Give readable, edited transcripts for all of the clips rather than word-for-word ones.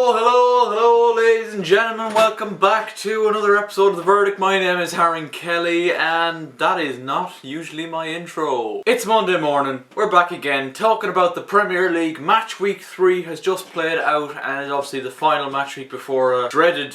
Hello, ladies and gentlemen. Welcome back to another episode of The Verdict. My name is Harry Kelly, and that is not usually my intro. It's Monday morning. We're back again talking about the Premier League. Match week 3 has just played out, and it's obviously the final match week before a dreaded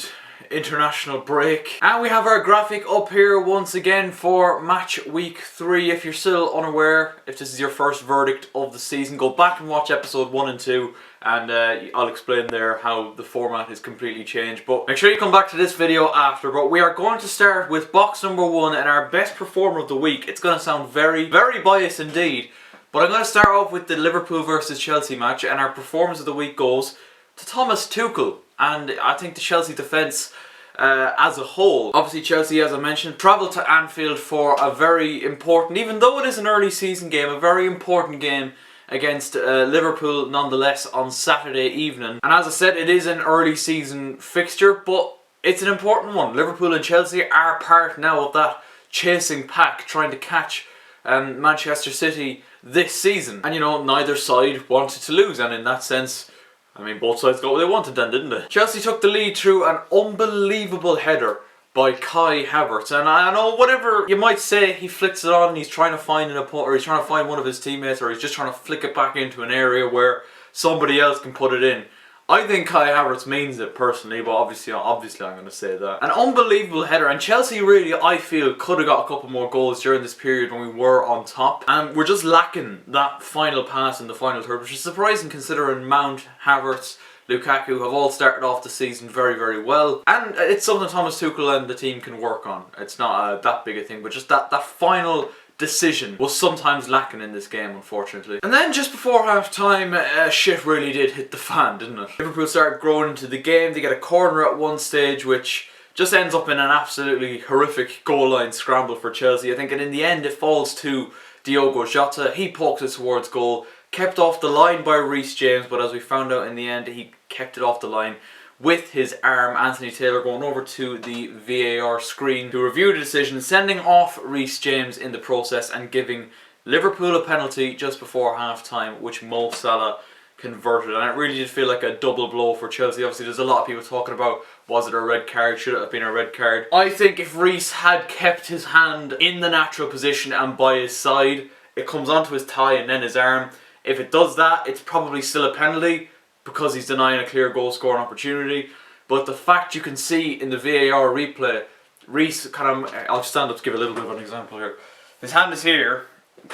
international break. And we have our graphic up here once again for match week 3. If you're still unaware, if this is your first verdict of the season, go back and watch episode 1 and 2. And I'll explain there how the format is completely changed. But make sure you come back to this video after. But we are going to start with box number 1 and our best performer of the week. It's going to sound very, very biased indeed. But I'm going to start off with the Liverpool versus Chelsea match. And our performance of the week goes to Thomas Tuchel. And I think the Chelsea defence as a whole. Obviously Chelsea, as I mentioned, travelled to Anfield for a very important, even though it is an early season game, a very important game against Liverpool nonetheless on Saturday evening. And as I said, it is an early season fixture, but it's an important one. Liverpool and Chelsea are part now of that chasing pack trying to catch Manchester City this season. And you know, neither side wanted to lose, and in that sense, I mean, both sides got what they wanted then, didn't they? Chelsea took the lead through an unbelievable header by Kai Havertz, and I know whatever you might say, he flicks it on and he's trying to find an opponent, or he's trying to find one of his teammates, or he's just trying to flick it back into an area where somebody else can put it in. I think Kai Havertz means it personally, but obviously I'm going to say that. An unbelievable header, and Chelsea really, I feel, could have got a couple more goals during this period when we were on top, and we're just lacking that final pass in the final third, which is surprising considering Mount, Havertz, Lukaku have all started off the season very, very well. And it's something Thomas Tuchel and the team can work on. It's not that big a thing, but just that final decision was sometimes lacking in this game, unfortunately. And then just before half-time, shit really did hit the fan, didn't it? Liverpool started growing into the game. They get a corner at one stage, which just ends up in an absolutely horrific goal line scramble for Chelsea, I think. And in the end, it falls to Diogo Jota. He pokes it towards goal. Kept off the line by Reece James, but as we found out in the end, he kept it off the line with his arm. Anthony Taylor going over to the VAR screen to review the decision, sending off Reece James in the process and giving Liverpool a penalty just before half-time, which Mo Salah converted. And it really did feel like a double blow for Chelsea. Obviously, there's a lot of people talking about, was it a red card? Should it have been a red card? I think if Reece had kept his hand in the natural position and by his side, it comes onto his thigh and then his arm. If it does that, it's probably still a penalty because he's denying a clear goal scoring opportunity. But the fact you can see in the VAR replay, Reece kind of, I'll stand up to give a little bit of an example here. His hand is here,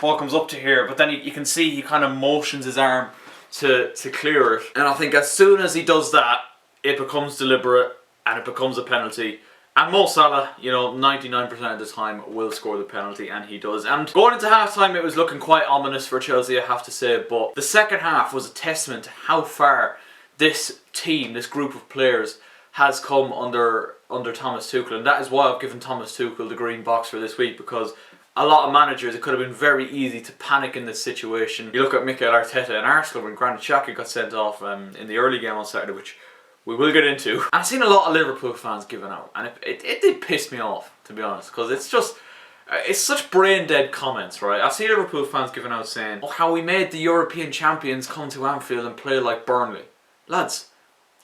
ball comes up to here, but then you can see he kind of motions his arm to clear it. And I think as soon as he does that, it becomes deliberate and it becomes a penalty. And Mo Salah, you know, 99% of the time will score the penalty, and he does. And going into half-time, it was looking quite ominous for Chelsea, I have to say. But the second half was a testament to how far this team, this group of players, has come under Thomas Tuchel. And that is why I've given Thomas Tuchel the green box for this week, because a lot of managers, it could have been very easy to panic in this situation. You look at Mikel Arteta and Arsenal when Granit Xhaka got sent off in the early game on Saturday, which we will get into. And I've seen a lot of Liverpool fans giving out, and it did piss me off, to be honest, because it's just, it's such brain dead comments, right? I see Liverpool fans giving out saying, oh, how we made the European champions come to Anfield and play like Burnley. Lads,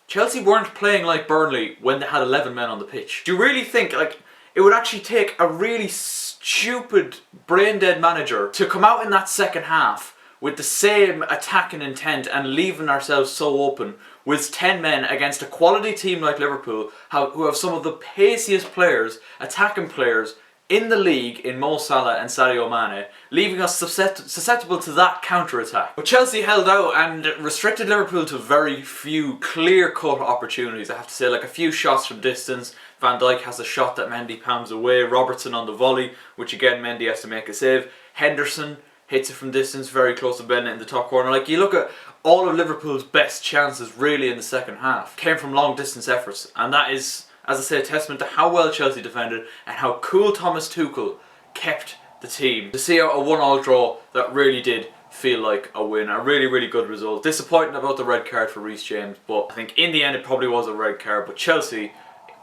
Chelsea weren't playing like Burnley when they had 11 men on the pitch. Do you really think, like, it would actually take a really stupid, brain dead manager to come out in that second half with the same attacking intent and leaving ourselves so open with 10 men against a quality team like Liverpool, who have some of the paciest players, attacking players in the league in Mo Salah and Sadio Mane, leaving us susceptible to that counter-attack. But Chelsea held out and restricted Liverpool to very few clear-cut opportunities. I have to say, like a few shots from distance. Van Dijk has a shot that Mendy palms away. Robertson on the volley, which again Mendy has to make a save. Henderson hits it from distance, very close to Bennett in the top corner. Like, you look at all of Liverpool's best chances really in the second half came from long distance efforts, and that is, as I say, a testament to how well Chelsea defended and how cool Thomas Tuchel kept the team. To see a 1-1 draw, that really did feel like a win, a really, really good result. Disappointing about the red card for Reece James, but I think in the end it probably was a red card, but Chelsea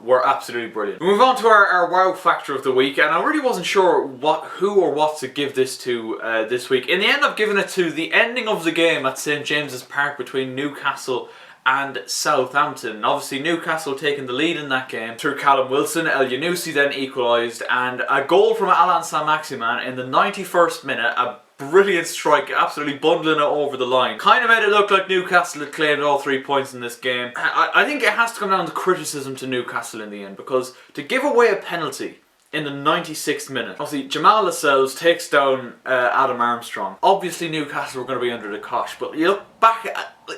were absolutely brilliant. We move on to our wow factor of the week, and I really wasn't sure who or what to give this to this week. In the end, I've given it to the ending of the game at St James's Park between Newcastle and Southampton. Obviously Newcastle taking the lead in that game through Callum Wilson. El Yunusi then equalised, and a goal from Alan Saint-Maximin in the 91st minute, a brilliant strike, absolutely bundling it over the line. Kind of made it look like Newcastle had claimed all 3 points in this game. I think it has to come down to criticism to Newcastle in the end, because to give away a penalty in the 96th minute, obviously Jamal Lascelles takes down Adam Armstrong. Obviously Newcastle were going to be under the cosh, but you look back,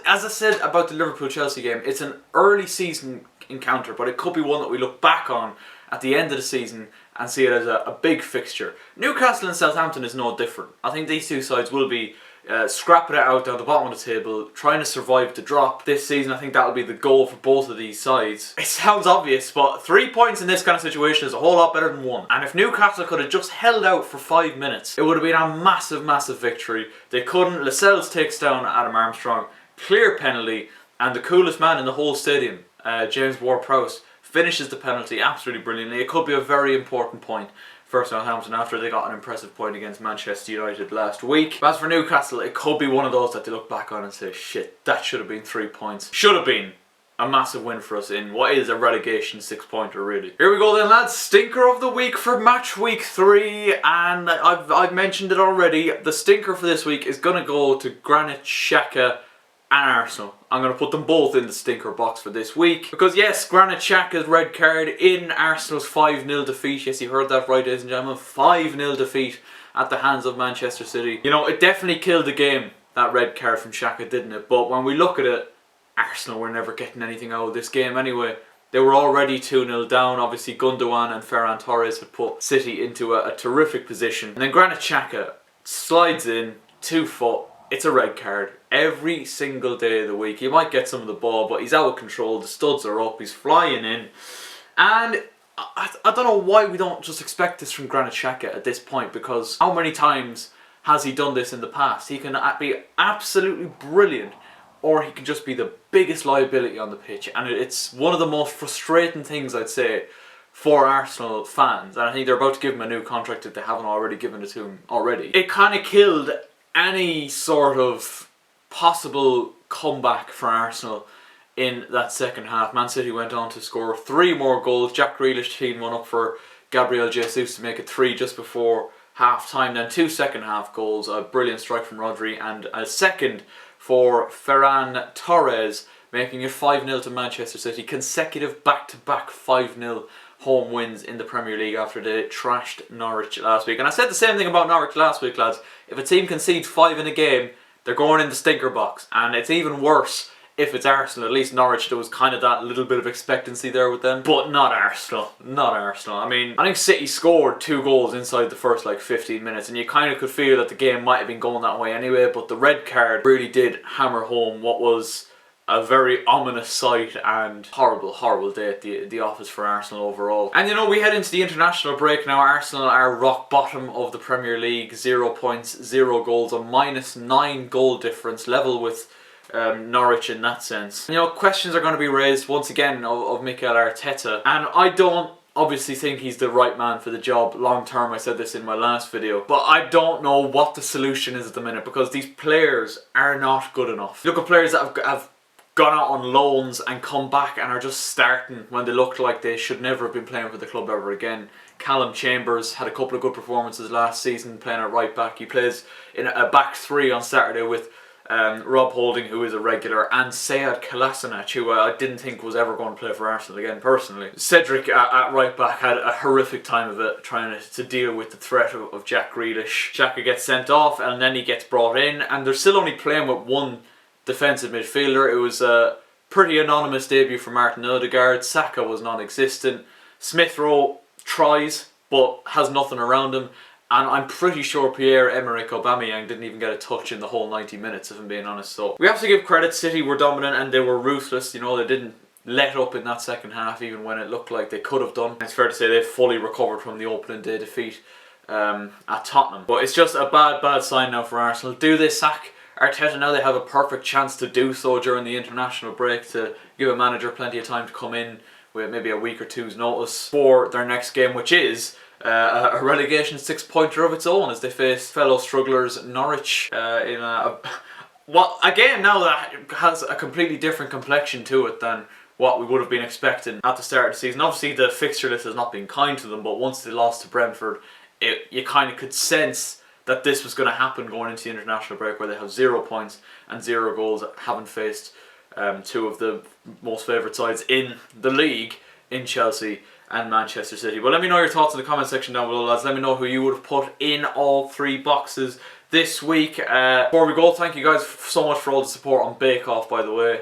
as I said about the Liverpool-Chelsea game, it's an early season encounter, but it could be one that we look back on at the end of the season and see it as a big fixture. Newcastle and Southampton is no different. I think these two sides will be scrapping it out down the bottom of the table, trying to survive the drop this season. I think that will be the goal for both of these sides. It sounds obvious, but 3 points in this kind of situation is a whole lot better than 1. And if Newcastle could have just held out for 5 minutes, it would have been a massive, massive victory. They couldn't. Lascelles takes down Adam Armstrong, clear penalty, and the coolest man in the whole stadium, James Ward-Prowse, finishes the penalty absolutely brilliantly. It could be a very important point for Southampton after they got an impressive point against Manchester United last week. But as for Newcastle, it could be one of those that they look back on and say, shit, that should have been 3 points. Should have been a massive win for us in what is a relegation 6-pointer really. Here we go then, lads. Stinker of the week for match week 3, and I've mentioned it already. The stinker for this week is going to go to Granit Xhaka and Arsenal. I'm going to put them both in the stinker box for this week. Because yes, Granit Xhaka's red card in Arsenal's 5-0 defeat. Yes, you heard that right, ladies and gentlemen. 5-0 defeat at the hands of Manchester City. You know, it definitely killed the game, that red card from Xhaka, didn't it? But when we look at it, Arsenal were never getting anything out of this game anyway. They were already 2-0 down. Obviously, Gundogan and Ferran Torres had put City into a terrific position. And then Granit Xhaka slides in, 2 foot. It's a red card every single day of the week. He might get some of the ball, but he's out of control. The studs are up. He's flying in. And I don't know why we don't just expect this from Granit Xhaka at this point, because how many times has he done this in the past? He can be absolutely brilliant, or he can just be the biggest liability on the pitch. And it's one of the most frustrating things, I'd say, for Arsenal fans. And I think they're about to give him a new contract if they haven't already given it to him already. It kind of killed any sort of possible comeback for Arsenal in that second half. Man City went on to score 3 more goals. Jack Grealish teed one up for Gabriel Jesus to make it 3 just before half time. Then 2 second half goals, a brilliant strike from Rodri, and a second for Ferran Torres, making it 5-0 to Manchester City. Consecutive back-to-back 5-0 home wins in the Premier League after they trashed Norwich last week. And I said the same thing about Norwich last week, lads. If a team concedes 5 in a game, they're going in the stinker box. And it's even worse if it's Arsenal. At least Norwich, there was kind of that little bit of expectancy there with them. But not Arsenal. Not Arsenal. I mean, I think City scored 2 goals inside the first 15 minutes. And you kind of could feel that the game might have been going that way anyway. But the red card really did hammer home what was a very ominous sight and horrible, horrible day at the office for Arsenal overall. And you know, we head into the international break now. Arsenal are rock bottom of the Premier League. 0 points, 0 goals, a -9 goal difference, level with Norwich in that sense. You know, questions are going to be raised once again of Mikel Arteta. And I don't obviously think he's the right man for the job long term. I said this in my last video. But I don't know what the solution is at the minute, because these players are not good enough. Look at players that have gone out on loans and come back and are just starting when they looked like they should never have been playing for the club ever again. Callum Chambers had a couple of good performances last season playing at right back. He plays in a back 3 on Saturday with Rob Holding, who is a regular, and Sead Kolasinac, who I didn't think was ever going to play for Arsenal again personally. Cedric at right back had a horrific time of it trying to deal with the threat of Jack Grealish. Xhaka gets sent off and then he gets brought in, and they're still only playing with 1 defensive midfielder. It was a pretty anonymous debut for Martin Odegaard. Saka was non-existent. Smith Rowe tries but has nothing around him, and I'm pretty sure Pierre-Emerick Aubameyang didn't even get a touch in the whole 90 minutes, if I'm being honest. So we have to give credit. City were dominant and they were ruthless. You know, they didn't let up in that second half even when it looked like they could have done. It's fair to say they've fully recovered from the opening day defeat at Tottenham. But it's just a bad sign now for Arsenal. Do they sack Arteta now? They have a perfect chance to do so during the international break, to give a manager plenty of time to come in with maybe a week or two's notice for their next game, which is a relegation 6-pointer of its own, as they face fellow strugglers Norwich in what again, now that has a completely different complexion to it than what we would have been expecting at the start of the season. Obviously the fixture list has not been kind to them, but once they lost to Brentford, you kind of could sense that this was going to happen going into the international break, where they have 0 points and 0 goals, having faced two of the most favoured sides in the league in Chelsea and Manchester City. But let me know your thoughts in the comment section down below, lads. Let me know who you would have put in all 3 boxes this week. Before we go, thank you guys so much for all the support on Bake Off, by the way.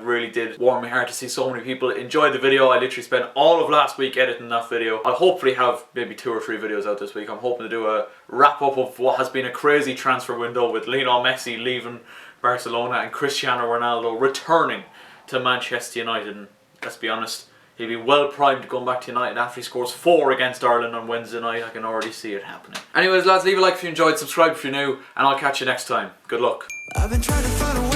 Really did warm my heart to see so many people enjoy the video. I literally spent all of last week editing that video. I'll hopefully have maybe 2 or 3 videos out this week. I'm hoping to do a wrap up of what has been a crazy transfer window, with Lionel Messi leaving Barcelona and Cristiano Ronaldo returning to Manchester United. And let's be honest, he'll be well primed going back to United after he scores 4 against Ireland on Wednesday night. I can already see it happening. Anyways, lads, leave a like if you enjoyed, subscribe if you're new, and I'll catch you next time. Good luck. I've been trying to find a way